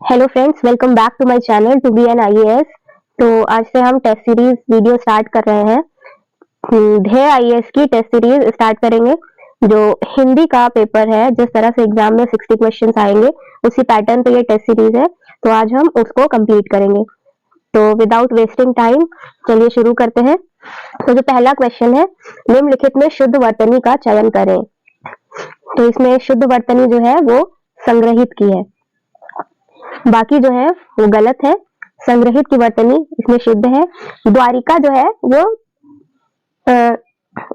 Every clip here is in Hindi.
Hello friends, welcome back to my channel to B N IAS. तो आज से हम टेस्ट सीरीज वीडियो स्टार्ट कर रहे हैं। ढेर आईएएस की टेस्ट सीरीज स्टार्ट करेंगे। जो हिंदी का पेपर है, जिस तरह से एग्जाम में 60 क्वेश्चंस आएंगे, उसी पैटर्न पे ये टेस्ट सीरीज है। तो आज हम उसको कंप्लीट करेंगे। तो विदाउट वेस्टिंग टाइम चलिए शुरू करते हैं। तो जो पहला क्वेश्चन है, निम्नलिखित में शुद्ध वर्तनी का चयन करें। तो इसमें शुद्ध वर्तनी जो है वो संग्रहित की है, बाकी जो है वो गलत है। संग्रहित की वर्तनी इसमें शुद्ध है। द्वारिका जो है वो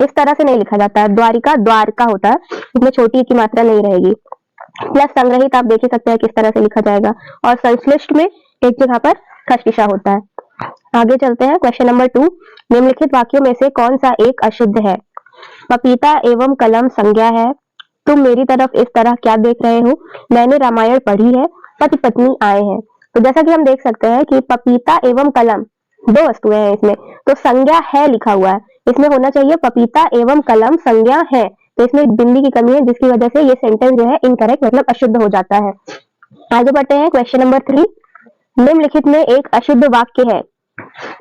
इस तरह से नहीं लिखा जाता है, द्वारिका द्वारका होता है, इसमें छोटी की मात्रा नहीं रहेगी। प्लस संग्रहित आप देख ही सकते हैं किस तरह से लिखा जाएगा, और संश्लिष्ट में एक जगह पर खसखिशा होता है। आगे चलते हैं, क्वेश्चन नंबर 2। निम्नलिखित वाक्यों में से कौन सा एक अशुद्ध है? पपीता एवं कलम संज्ञा है। तुम मेरी तरफ इस तरह क्या देख रहे हो? मैंने रामायण पढ़ी है। पति पत्नी आए हैं। तो जैसा कि हम देख सकते हैं कि पपीता एवं कलम दो वस्तुएं हैं इसमें, तो संज्ञा है लिखा हुआ है। इसमें होना चाहिए पपीता एवं कलम संज्ञा है। तो इसमें बिंदी की कमी है, जिसकी वजह से ये सेंटेंस जो है इनकरेक्ट मतलब अशुद्ध हो जाता है। आगे बढ़ते हैं, क्वेश्चन नंबर 3। निम्नलिखित में एक अशुद्ध वाक्य है।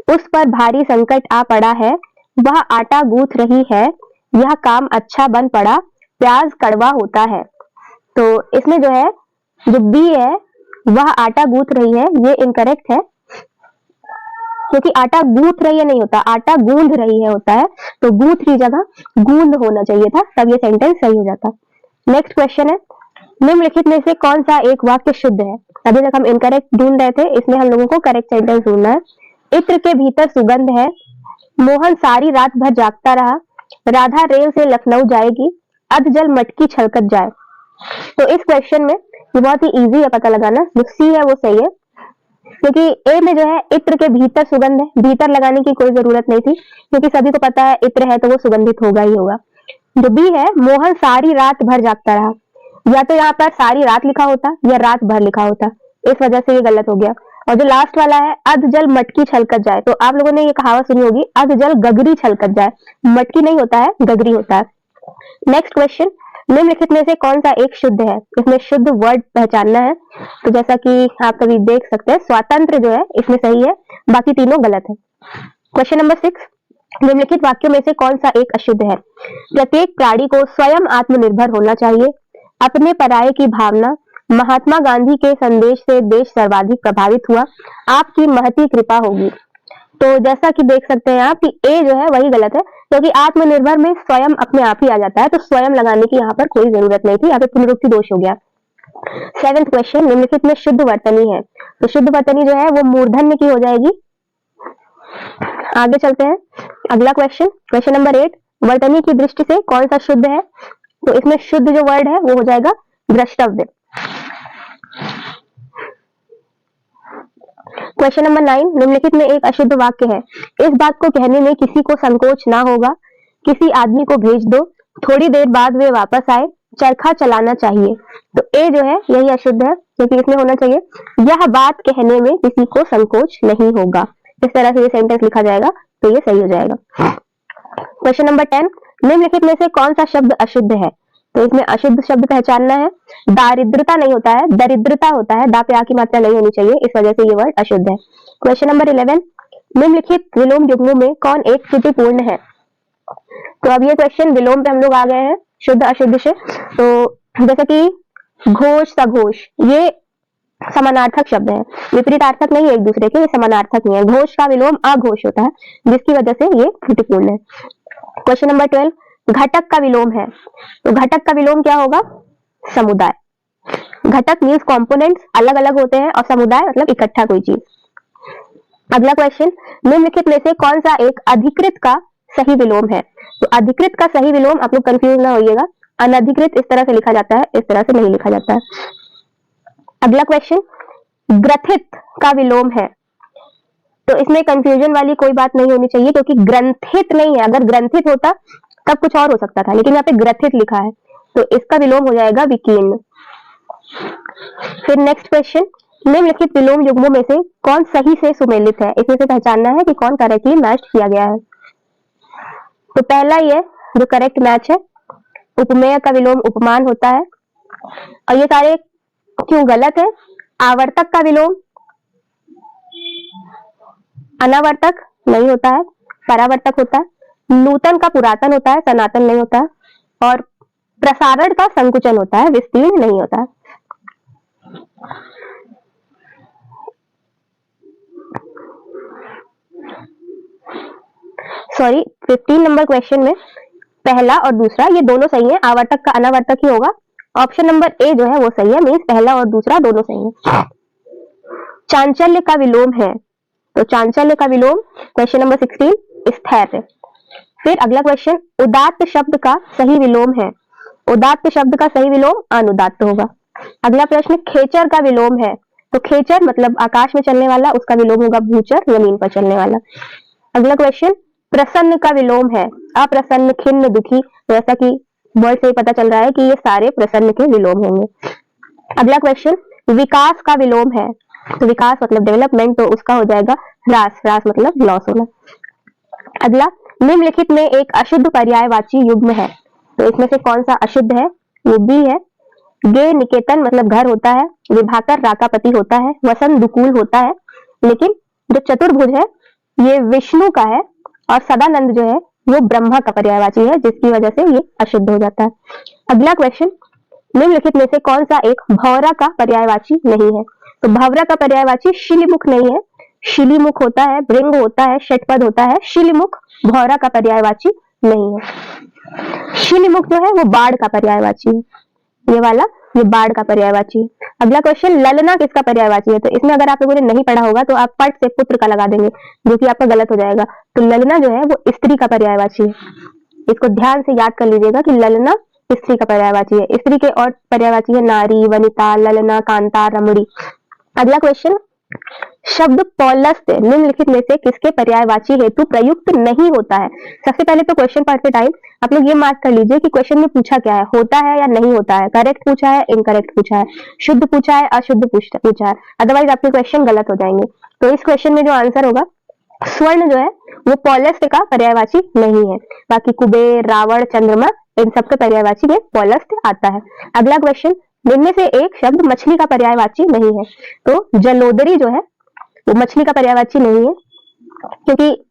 उस पर भारी संकट आ पड़ा है, वह आटा गूंथ रही है, यह काम अच्छा बन पड़ा, प्याज कड़वा होता है। तो इसमें जो है, जो बी है, वह आटा गूंथ रही है, ये इनकरेक्ट है, क्योंकि आटा गूंथ रही है नहीं होता, आटा गूंध रही है होता है। तो गूंथ की जगह गूंद होना चाहिए था, तब ये सेंटेंस सही हो जाता। नेक्स्ट क्वेश्चन है, निम्नलिखित में से कौन सा एक वाक्य शुद्ध है? अभी तक हम इनकरेक्ट ढूंढ रहे थे, इसमें हम लोगों को करेक्ट सेंटेंस ढूंढना है। इत्र के भीतर सुगंध है, मोहन सारी रात भर जागता रहा, राधा रेल से लखनऊ जाएगी, अध जल मटकी छलकत जाए। तो इस क्वेश्चन में ये बहुत ही इजी है पता लगाना, जो सी है वो सही है, क्योंकि ए में जो है इत्र के भीतर सुगंध है, भीतर लगाने की कोई जरूरत नहीं थी, क्योंकि सभी को पता है इत्र है तो वो सुगंधित होगा ही होगा। जो बी है, मोहन सारी रात भर जागता रहा, या तो यहाँ पर सारी रात लिखा होता या रात भर लिखा होता, इस वजह से ये गलत हो गया। और जो लास्ट वाला है, अध जल मटकी छलकत जाए, तो आप लोगों ने ये कहावत सुनी होगी, अध जल गगरी छलकत जाए, मटकी नहीं होता है, गगरी होता है। नेक्स्ट क्वेश्चन, निम्नलिखित में से कौन सा एक शुद्ध है? इसमें शुद्ध वर्ड पहचानना है। तो जैसा कि आप कभी देख सकते हैं, स्वातंत्र जो है इसमें सही है, बाकी तीनों गलत है। क्वेश्चन नंबर 6, निम्नलिखित वाक्यों में से कौन सा एक अशुद्ध है? प्रत्येक प्राणी को स्वयं आत्मनिर्भर होना चाहिए, अपने पराये की भावना, महात्मा गांधी के संदेश से देश सर्वाधिक प्रभावित हुआ, आपकी महती कृपा होगी। तो जैसा कि देख सकते हैं आप कि ए जो है वही गलत है, क्योंकि आत्मनिर्भर में स्वयं अपने आप ही आ जाता है, तो स्वयं लगाने की यहाँ पर कोई जरूरत नहीं थी, यहाँ पे पुनरुक्ति दोष हो गया। 7th क्वेश्चन, निम्नलिखित में शुद्ध वर्तनी है। तो शुद्ध वर्तनी जो है वो मूर्धन्य की हो जाएगी। आगे चलते हैं, अगला क्वेश्चन, क्वेश्चन नंबर 8। वर्तनी की दृष्टि से कौन सा शुद्ध है? तो इसमें शुद्ध जो वर्ड है वो हो जाएगा द्रष्टव्य। क्वेश्चन नंबर 9, निम्नलिखित में एक अशुद्ध वाक्य है। इस बात को कहने में किसी को संकोच ना होगा, किसी आदमी को भेज दो, थोड़ी देर बाद वे वापस आए, चरखा चलाना चाहिए। तो ए जो है यही अशुद्ध है, क्योंकि इसमें होना चाहिए यह बात कहने में किसी को संकोच नहीं होगा, इस तरह से ये सेंटेंस लिखा जाएगा, तो ये सही हो जाएगा। क्वेश्चन नंबर 10, निम्नलिखित में से कौन सा शब्द अशुद्ध है? तो इसमें अशुद्ध शब्द पहचानना है। दारिद्रता नहीं होता है, दरिद्रता होता है, दा पे आ की मात्रा नहीं होनी चाहिए, इस वजह से ये वर्ड अशुद्ध है। क्वेश्चन नंबर 11, निम्नलिखित विलोम युग्मों में कौन एक त्रुटिपूर्ण है? तो अब ये क्वेश्चन विलोम पे हम लोग आ गए हैं, शुद्ध अशुद्ध से। तो जैसे कि घोष सघोष, ये समानार्थक शब्द है, विपरीतार्थक नहीं है एक दूसरे के, ये समानार्थक नहीं है। घोष का विलोम अघोष होता है, जिसकी वजह से ये त्रुटिपूर्ण है। क्वेश्चन नंबर 12, घटक का विलोम है। तो घटक का विलोम क्या होगा? समुदाय। घटक मीन्स कंपोनेंट्स अलग अलग होते हैं, और समुदाय मतलब इकट्ठा कोई चीज। अगला क्वेश्चन, निम्नलिखित में से कौन सा एक अधिकृत का सही विलोम है? तो अधिकृत का सही विलोम, आप लोग कंफ्यूज ना होइएगा, अनधिकृत इस तरह से लिखा जाता है, इस तरह से नहीं लिखा जाता है। अगला क्वेश्चन, ग्रथित का विलोम है। तो इसमें कंफ्यूजन वाली कोई बात नहीं होनी चाहिए, क्योंकि ग्रंथित नहीं है, अगर ग्रंथित होता तब कुछ और हो सकता था, लेकिन यहाँ पे ग्रथित लिखा है, तो इसका विलोम हो जाएगा विकीर्ण। फिर नेक्स्ट क्वेश्चन, निम्नलिखित विलोम युग्मों में से कौन सही से सुमेलित है? इसमें से पहचानना है कि कौन करेक्टली मैच किया गया है। तो पहला ये जो करेक्ट मैच है, उपमेय का विलोम उपमान होता है, और ये सारे क्यों गलत है? आवर्तक का विलोम अनावर्तक नहीं होता है, परावर्तक होता है। नूतन का पुरातन होता है, सनातन नहीं होता है। और प्रसारण का संकुचन होता है, विस्तीर्ण नहीं होता है। सॉरी, 15 नंबर क्वेश्चन में पहला और दूसरा ये दोनों सही है, आवर्तक का अनावर्तक ही होगा। ऑप्शन नंबर ए जो है वो सही है, मीन्स पहला और दूसरा दोनों सही है। चांचल्य का विलोम है, तो चांचल्य का विलोम क्वेश्चन नंबर 16 स्थैर्य। फिर अगला क्वेश्चन, उदात्त शब्द का सही विलोम है, उदात्त शब्द का सही विलोम अनुदात्त होगा। अगला प्रश्न, खेचर का विलोम है, तो खेचर मतलब आकाश में चलने वाला, उसका विलोम होगा भूचर, जमीन पर चलने वाला। अगला क्वेश्चन, प्रसन्न का विलोम है, अप्रसन्न, खिन्न, दुखी, जैसा कि वर्ड से ही पता चल रहा है कि ये सारे प्रसन्न के विलोम होंगे। अगला क्वेश्चन, विकास का विलोम है, तो विकास मतलब डेवलपमेंट, तो उसका हो जाएगा ह्रास, ह्रास मतलब लॉस होना। अगला, निम्नलिखित में एक अशुद्ध पर्यायवाची युग्म है, तो इसमें से कौन सा अशुद्ध है? वो बी है। गे निकेतन मतलब घर होता है, विभाकर राकापति होता है, वसंत दुकूल होता है, लेकिन जो चतुर्भुज है ये विष्णु का है, और सदानंद जो है वो ब्रह्मा का पर्यायवाची है, जिसकी वजह से ये अशुद्ध हो जाता है। अगला क्वेश्चन, निम्नलिखित में से कौन सा एक भौरा का पर्यायवाची नहीं है? तो भौरा का पर्यायवाची शिलीमुख नहीं है, शिलीमुख होता है, भृंग होता है, षटपद होता है, शिलीमुख भौरा का पर्यायवाची नहीं है। शिलीमुख जो है वो बाढ़ का पर्यायवाची है, ये वाला ये बाढ़ का पर्यायवाची है। अगला क्वेश्चन, ललना किसका पर्यायवाची है? तो इसमें अगर आप लोगों ने नहीं पढ़ा होगा तो आप पट से पुत्र का लगा देंगे, जो कि आपका गलत हो जाएगा। तो ललना जो है वो स्त्री का पर्यायवाची है, इसको ध्यान से याद कर लीजिएगा कि ललना स्त्री का पर्यायवाची है। स्त्री के और पर्यायवाची है नारी, वनिता, ललना, कांता, रमणी। अगला क्वेश्चन, शब्द पौलस्त्य निम्नलिखित में से किसके पर्यायवाची हेतु प्रयुक्त नहीं होता है? सबसे पहले तो क्वेश्चन पढ़ते टाइम आप लोग ये मार्क कर लीजिए कि क्वेश्चन में पूछा क्या है, होता है या नहीं होता है, करेक्ट पूछा है, इनकरेक्ट पूछा है, शुद्ध पूछा है, अशुद्ध पूछा है, अदरवाइज आपके क्वेश्चन गलत हो जाएंगे। तो इस क्वेश्चन में जो आंसर होगा, स्वर्ण जो है वो पौलस्त्य का पर्यायवाची नहीं है, बाकी कुबेर, रावण, चंद्रमा इन सबके पर्यायवाची में पौलस्त्य आता है। अगला क्वेश्चन, इनमें से एक शब्द मछली का पर्यायवाची नहीं है, तो जलोदरी जो है वो मछली का पर्यायवाची नहीं है, क्योंकि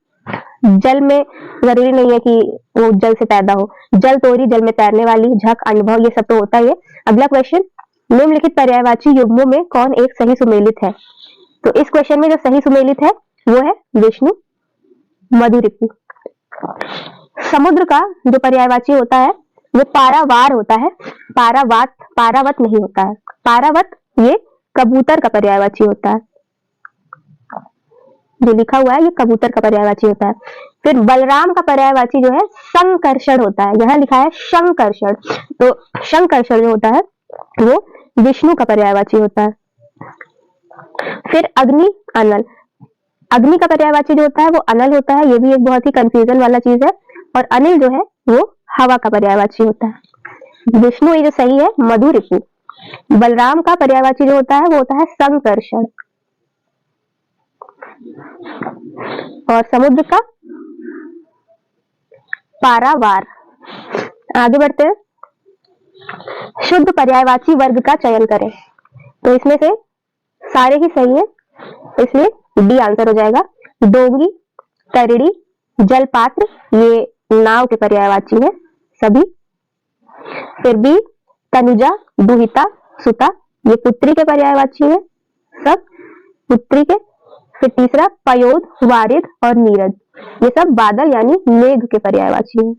जल में जरूरी नहीं है कि वो जल से पैदा हो, जल तोरी, जल में तैरने वाली, झक, अनुभव, ये सब तो होता ही है। अगला क्वेश्चन, निम्नलिखित पर्यायवाची युग्मों में कौन एक सही सुमेलित है? तो इस क्वेश्चन में जो सही सुमेलित है वो है विष्णु, मधुरिपु। समुद्र का जो पर्यायवाची होता है वो पारावार होता है, पारावत नहीं होता है। पारावत ये कबूतर का पर्यायवाची होता है, जो लिखा हुआ है ये कबूतर का पर्यायवाची होता है। फिर बलराम का पर्यायवाची जो है संकर्षण होता है, यहाँ लिखा है शंकर्षण, तो शंकर्षण जो होता है वो विष्णु का पर्यायवाची होता है। फिर अग्नि, अनल, अग्नि का पर्यायवाची जो होता है वो अनल होता है, ये भी एक बहुत ही कंफ्यूजन वाला चीज है। और अनिल जो है वो हवा का पर्यायवाची होता है। विष्णु ये जो सही है मधुरिपु। बलराम का पर्यायवाची जो होता है वो होता है संकर्षण, और समुद्र का पारावार। आगे बढ़ते हैं, शुद्ध पर्यायवाची वर्ग का चयन करें, तो इसमें से सारे ही सही है, इसलिए डी आंसर हो जाएगा। डोंगी, तरिड़ी, जलपात्र ये नाव के पर्यायवाची है सभी। फिर बी, तनुजा, दुहिता, सुता ये पुत्री के पर्यायवाची है सब, पुत्री के। फिर तीसरा, पयोद, वारिद और नीरज ये सब बादल यानी मेघ के पर्यायवाची है।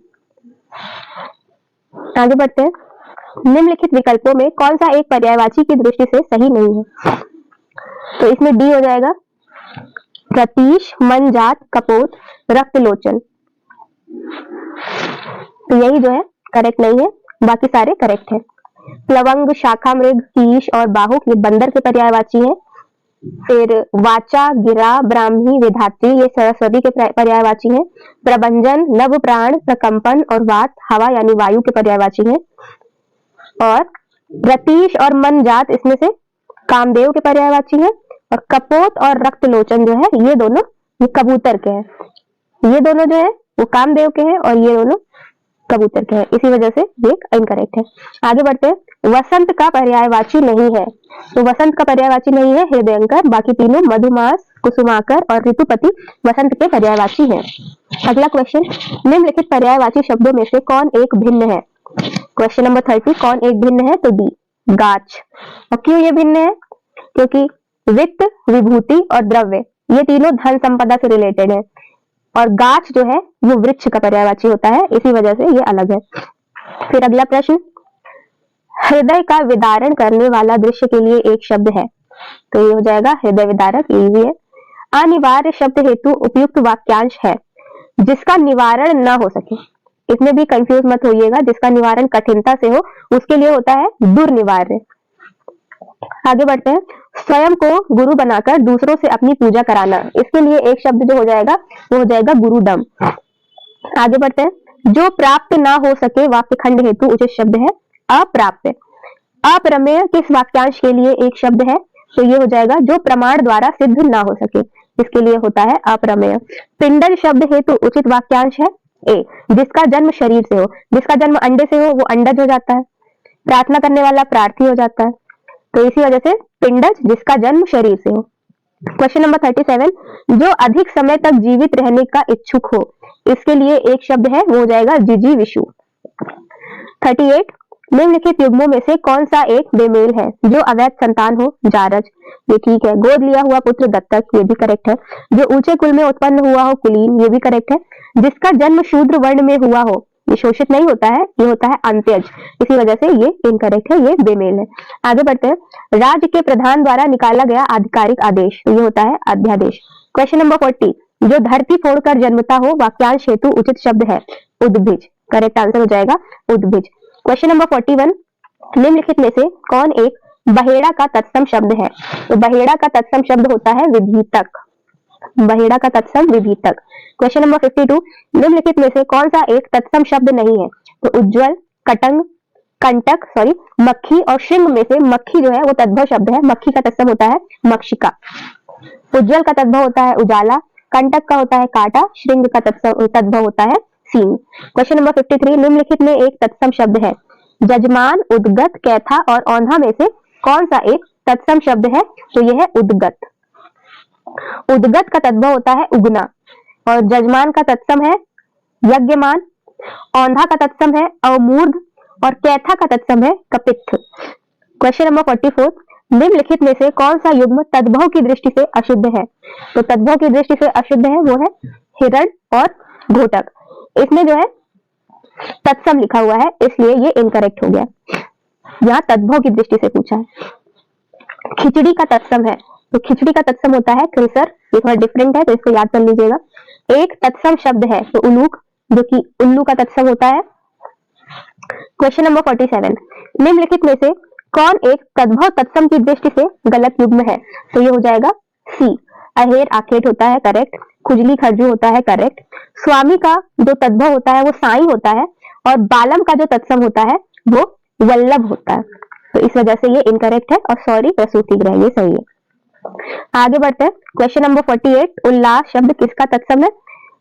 आगे बढ़ते हैं, निम्नलिखित विकल्पों में कौन सा एक पर्यायवाची की दृष्टि से सही नहीं है? तो इसमें डी हो जाएगा, प्रतीश, मनजात, कपोत, रक्तलोचन। तो यही जो है करेक्ट नहीं है, बाकी सारे करेक्ट है। प्लवंग, शाखा मृग, कीश और बाहुक ये बंदर के पर्यायवाची है। फिर वाचा, गिरा, ब्राह्मी, विधात्री ये सरस्वती के पर्यायवाची है। प्रभंजन, नभ प्राण, प्रकंपन और वात हवा यानी वायु के पर्यायवाची है। और रतीश और मनजात इसमें से कामदेव के पर्यायवाची है। और कपोत और रक्तलोचन जो है ये दोनों ये कबूतर के हैं, ये दोनों जो है वो कामदेव के हैं और ये दोनों कबूतर के हैं, इसी वजह से ये इनकरेक्ट है। आगे बढ़ते हैं, वसंत का पर्यायवाची नहीं है, तो वसंत का पर्यायवाची नहीं है हृदयंकर, बाकी तीनों मधुमास, कुसुमाकर और ऋतुपति वसंत के पर्यायवाची हैं। अगला क्वेश्चन, निम्नलिखित पर्यायवाची शब्दों में से कौन एक भिन्न है? क्वेश्चन नंबर 30, कौन एक भिन्न है? तो डी, गाछ। और क्यों ये भिन्न है? क्योंकि वित्त, विभूति और द्रव्य ये तीनों धन संपदा से रिलेटेड है, और गाछ जो है वो वृक्ष का पर्यायवाची होता है, इसी वजह से ये अलग है। फिर अगला प्रश्न, हृदय का विदारण करने वाला दृश्य के लिए एक शब्द है, तो ये हो जाएगा हृदय विदारक, इजी है। अनिवार्य शब्द हेतु उपयुक्त वाक्यांश है, जिसका निवारण ना हो सके, इसमें भी कंफ्यूज मत होइएगा, जिसका निवारण कठिनता से हो उसके लिए होता है दुर्निवार्य। आगे बढ़ते हैं, स्वयं को गुरु बनाकर दूसरों से अपनी पूजा कराना, इसके लिए एक शब्द जो हो जाएगा वो हो जाएगा गुरुदम। आगे बढ़ते हैं, जो प्राप्त ना हो सके वाक्य खंड हेतु उचित शब्द है अप्राप्य। अप्रमेय किस वाक्यांश के लिए एक शब्द है? तो ये हो जाएगा जो प्रमाण द्वारा सिद्ध ना हो सके, इसके लिए होता है अप्रमेय। पिंडज शब्द हेतु उचित वाक्यांश है ए, जिसका जन्म शरीर से हो, जिसका जन्म अंडे से हो वो अंडज हो जाता है, प्रार्थना करने वाला प्रार्थी हो जाता है, तो इसी वजह से पिंडज जिसका जन्म शरीर से हो। क्वेश्चन नंबर 37, जो अधिक समय तक जीवित रहने का इच्छुक हो, इसके लिए एक शब्द है वो हो जाएगा जिजीविषु। 38, निम्नलिखित युग्मों में से कौन सा एक बेमेल है? जो अवैध संतान हो, जारज, ये ठीक है। गोद लिया हुआ पुत्र दत्तक, ये भी करेक्ट है। जो ऊंचे कुल में उत्पन्न हुआ हो, कुलीन, ये भी करेक्ट है। जिसका जन्म शूद्र वर्ण में हुआ हो, ये शोषित नहीं होता है, ये होता है अंत्यज, इसी वजह से ये इनकरेक्ट है, ये बेमेल है। आगे बढ़ते हैं, राज्य के प्रधान द्वारा निकाला गया आधिकारिक आदेश, तो ये होता है अध्यादेश। क्वेश्चन नंबर 40, जो धरती फोड़कर जन्मता हो वाक्यांश हेतु उचित शब्द है उद्भिज, करेक्ट आंसर हो जाएगा उद्भिज। क्वेश्चन नंबर 41, निम्नलिखित में से कौन एक बहेड़ा का तत्सम शब्द है? तो बहेड़ा का तत्सम शब्द होता है विभीतक, बहेड़ा का तत्सम विभीतक। क्वेश्चन नंबर 52, निम्नलिखित में से कौन सा एक तत्सम शब्द नहीं है? तो उज्ज्वल, कटंग, कंटक, सॉरी मक्खी और श्रृंग में से मक्खी जो है वो तद्भव शब्द है, मक्खी का तत्सम होता है मक्षिका। उज्ज्वल का तद्भव होता है उजाला, कंटक का होता है कांटा, श्रृंग का तद्भव होता है सींग। क्वेश्चन नंबर 53, निम्नलिखित में एक तत्सम शब्द है, जजमान, उद्गत, कैथा और औंधा में से कौन सा एक तत्सम शब्द है? तो यह है उद्गत। उद्गत का तद्भव होता है उगना, और जजमान का तत्सम है यज्ञमान, औंधा का तत्सम है अवमूर्ध और कैथा का तत्सम है कपित्थ। क्वेश्चन नंबर 44, निम्नलिखित में से कौन सा युग्म तद्भव की दृष्टि से अशुद्ध है? तो तद्भव की दृष्टि से अशुद्ध है वो है हिरण और घोटक, इसमें जो है तत्सम लिखा हुआ है, इसलिए ये इनकरेक्ट हो गया, यहाँ तद्भव की दृष्टि से पूछा है। खिचड़ी का तत्सम है, तो खिचड़ी का तत्सम होता है क्रिसर, ये थोड़ा डिफरेंट है तो इसको याद कर लीजिएगा। एक तत्सम शब्द है तो उलूक, जो कि उल्लू का तत्सम होता है। क्वेश्चन नंबर 47, निम्नलिखित में से कौन एक तद्भव तत्सम की दृष्टि से गलत युग्म है? तो ये हो जाएगा सी, अहेर आखेट होता है करेक्ट, खुजली खरजू होता है करेक्ट। स्वामी का जो तद्भव होता है वो साई होता है, और बालम का जो तत्सम होता है वो वल्लभ होता है, तो इस वजह से ये इनकरेक्ट है, और सॉरी प्रसूति ग्रह, ये सही है। आगे बढ़ते हैं, क्वेश्चन नंबर 48, उल्लास शब्द किसका तत्सम है?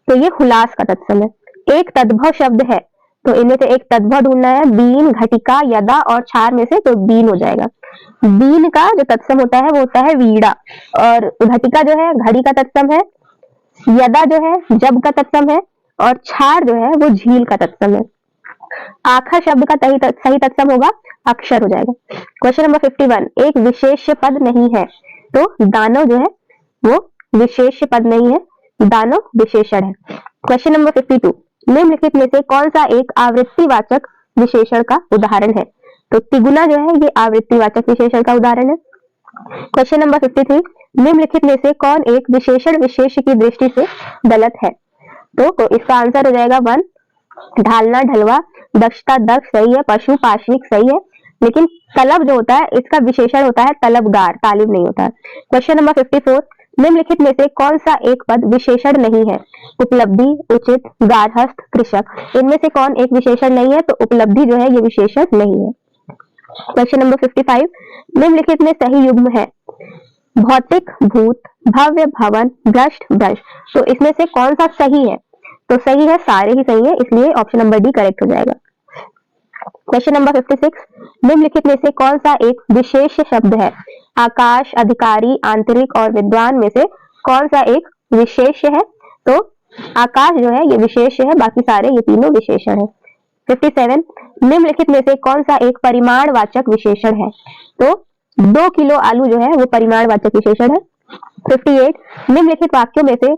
तो ये हुलास का तत्सम है। एक तद्भव शब्द है, तो इनमें से एक तद्भव ढूंढना है, बीन, घटिका, यदा और छार में से, तो बीन हो जाएगा। बीन का जो तत्सम होता है वो होता है वीड़ा, और घटिका जो है घड़ी का तत्सम है, यदा जो है जब का तत्सम है, और छार जो है वो झील का तत्सम है। आखर शब्द का सही तत्सम होगा अक्षर हो जाएगा। क्वेश्चन नंबर 51, एक विशेष पद नहीं है, तो दानव जो है वो विशेष पद नहीं है, दानव विशेषण है। क्वेश्चन नंबर 52, निम्नलिखित में से कौन सा एक आवृत्तिवाचक विशेषण का उदाहरण है? तो तिगुना जो है ये आवृत्तिवाचक विशेषण का उदाहरण है। क्वेश्चन नंबर 53, निम्नलिखित में से कौन एक विशेषण विशेष की दृष्टि से गलत है? तो इसका आंसर हो जाएगा 1, ढालना, ढलवा, दक्षता, दक्ष सही है, पशु, पाश्विक सही है, लेकिन तलब जो होता है इसका विशेषण होता है तलबगार, तालिब नहीं होता है। क्वेश्चन नंबर 54, निम्नलिखित में से कौन सा एक पद विशेषण नहीं है? उपलब्धि, उचित, गार्हस्थ, कृषक, इनमें से कौन एक विशेषण नहीं है? तो उपलब्धि जो है ये विशेषण नहीं है। क्वेश्चन नंबर 55, निम्नलिखित में सही युग्म है भौतिक, भूत, भव्य, भवन, भ्रष्ट, भ्रष्ट, तो इसमें से कौन सा सही है? तो सही है, सारे ही सही है, इसलिए ऑप्शन नंबर डी करेक्ट हो जाएगा। क्वेश्चन नंबर 56, निम्नलिखित में से कौन सा एक विशेष शब्द है? आकाश, अधिकारी, आंतरिक और विद्वान में से कौन सा एक विशेष है? तो आकाश जो है ये विशेष है, बाकी सारे ये तीनों विशेषण है। 57, निम्नलिखित में से कौन सा एक परिमाणवाचक विशेषण है? तो 2 किलो आलू जो है वो परिमाणवाचक विशेषण है। 58, निम्नलिखित वाक्यों में से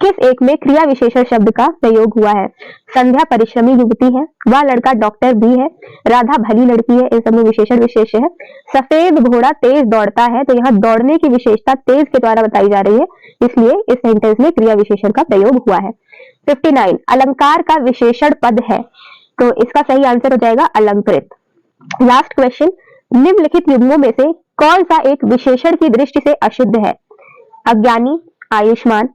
किस एक में क्रिया विशेषण शब्द का प्रयोग हुआ है? संध्या परिश्रमी युवती है, वह लड़का डॉक्टर भी है, राधा भली लड़की है, इन सब में विशेषण विशेष है। सफेद घोड़ा तेज दौड़ता है, तो यहाँ दौड़ने की विशेषता तेज के द्वारा बताई जा रही है, इसलिए इस सेंटेंस में क्रिया विशेषण का प्रयोग हुआ है। 59, अलंकार का विशेषण पद है, तो इसका सही आंसर हो जाएगा अलंकृत। लास्ट क्वेश्चन, निम्नलिखित युग्मों में से कौन सा एक विशेषण की दृष्टि से अशुद्ध है? अज्ञानी, आयुष्मान,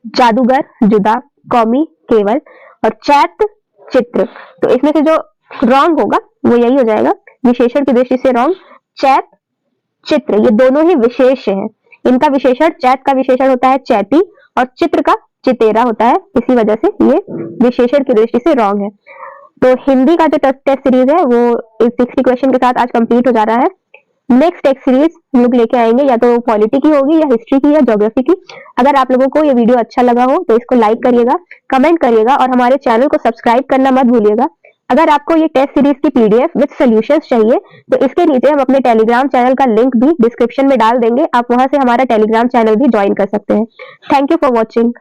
जादूगर, जुदा, कौमी, केवल और चैत, चित्र। तो इसमें से जो रॉन्ग होगा वो यही हो जाएगा, विशेषण की दृष्टि से रॉन्ग, चैत, चित्र, ये दोनों ही विशेष हैं। इनका विशेषण, चैत का विशेषण होता है चैती और चित्र का चितेरा होता है, इसी वजह से ये विशेषण की दृष्टि से रॉन्ग है। तो हिंदी का जो टेस्ट सीरीज है वो इस 60 क्वेश्चन के साथ आज कंप्लीट हो जा रहा है। नेक्स्ट टेस्ट सीरीज हम लोग लेके आएंगे, या तो पॉलिटी की होगी या हिस्ट्री की या ज्योग्राफी की। अगर आप लोगों को ये वीडियो अच्छा लगा हो तो इसको लाइक करिएगा, कमेंट करिएगा और हमारे चैनल को सब्सक्राइब करना मत भूलिएगा। अगर आपको ये टेस्ट सीरीज की पीडीएफ विद सॉल्यूशंस चाहिए तो इसके नीचे हम अपने टेलीग्राम चैनल का लिंक भी डिस्क्रिप्शन में डाल देंगे, आप वहां से हमारा टेलीग्राम चैनल भी ज्वाइन कर सकते हैं। Thank you for watching.